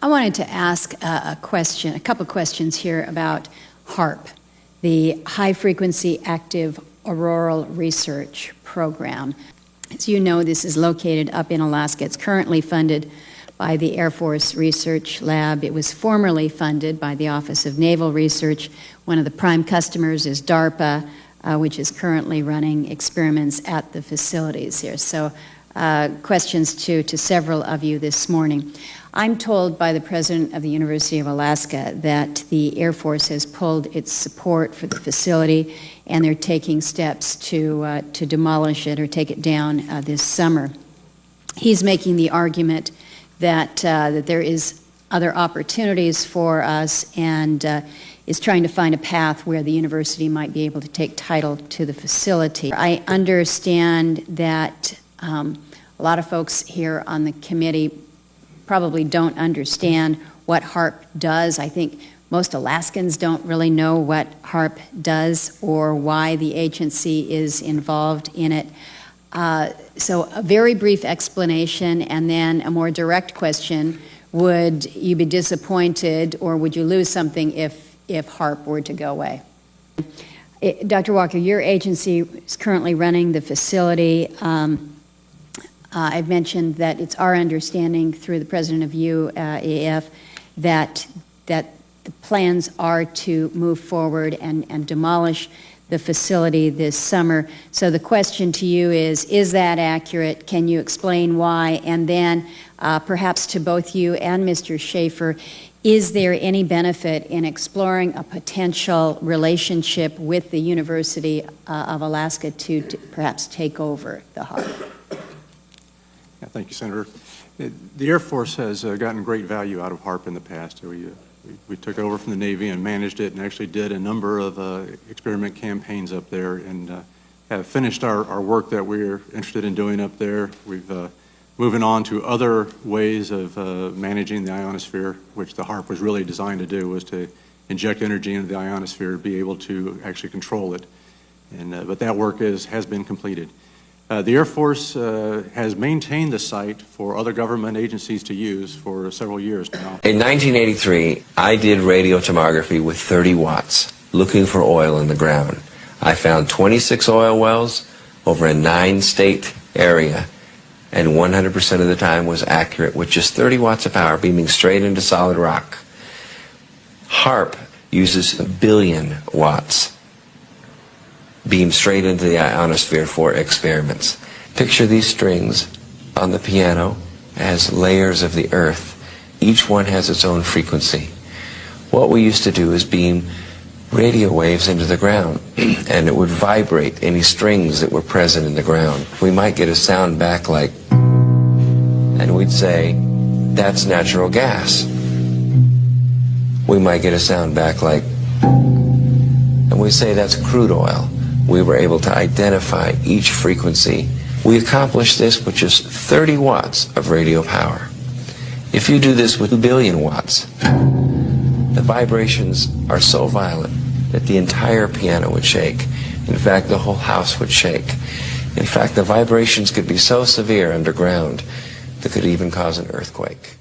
I wanted to ask a couple questions here about HARP, the High Frequency Active Auroral Research Program. As you know, this is located up in Alaska. It's currently funded by the Air Force Research Lab. It was formerly funded by the Office of Naval Research. One of the prime customers is DARPA, which is currently running experiments at the facilities here. So questions to several of you this morning. I'm told by the president of the University of Alaska that the Air Force has pulled its support for the facility and they're taking steps to demolish it or take it down this summer. He's making the argument that there is other opportunities for us and is trying to find a path where the university might be able to take title to the facility. I understand that a lot of folks here on the committee probably don't understand what HARP does. I think most Alaskans don't really know what HARP does or why the agency is involved in it. So a very brief explanation and then a more direct question. Would you be disappointed or would you lose something if HARP were to go away? Dr. Walker, your agency is currently running the facility. I've mentioned that it's our understanding through the president of UAF that the plans are to move forward and demolish the facility this summer. So the question to you is that accurate? Can you explain why? And then perhaps to both you and Mr. Schaefer, is there any benefit in exploring a potential relationship with the University of Alaska to perhaps take over the HARP? Yeah, thank you, Senator. The Air Force has gotten great value out of HARP in the past. We took over from the Navy and managed it and actually did a number of experiment campaigns up there and have finished our work that we're interested in doing up there. We've moving on to other ways of managing the ionosphere, which the HARP was really designed to do, was to inject energy into the ionosphere, be able to actually control it. And but that work has been completed. The Air Force has maintained the site for other government agencies to use for several years now. In 1983, I did radiotomography with 30 watts, looking for oil in the ground. I found 26 oil wells over a 9-state area, and 100% of the time was accurate with just 30 watts of power beaming straight into solid rock. HARP uses 1 billion watts beam straight into the ionosphere for experiments. Picture these strings on the piano as layers of the earth. Each one has its own frequency. What we used to do is beam radio waves into the ground, and it would vibrate any strings that were present in the ground. We might get a sound back like, and we'd say, that's natural gas. We might get a sound back like, and we say that's crude oil. We were able to identify each frequency. We accomplished this with just 30 watts of radio power. If you do this with 1 billion watts, the vibrations are so violent that the entire piano would shake. In fact, the whole house would shake. In fact, the vibrations could be so severe underground that could even cause an earthquake.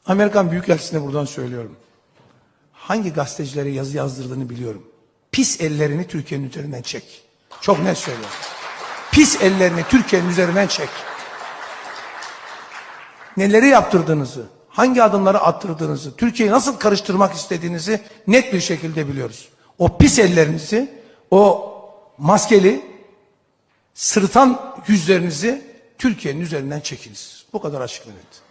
Amerikan Büyükelçisi'ne buradan söylüyorum. Hangi gazetecilere yazı yazdırdığını biliyorum. Pis ellerini Türkiye'nin üzerinden çek. Çok net söylüyorum. Pis ellerini Türkiye'nin üzerinden çek. Neleri yaptırdığınızı, hangi adımları attırdığınızı, Türkiye'yi nasıl karıştırmak istediğinizi net bir şekilde biliyoruz. O pis ellerinizi, o maskeli, sırıtan yüzlerinizi Türkiye'nin üzerinden çekiniz. Bu kadar açık ve net.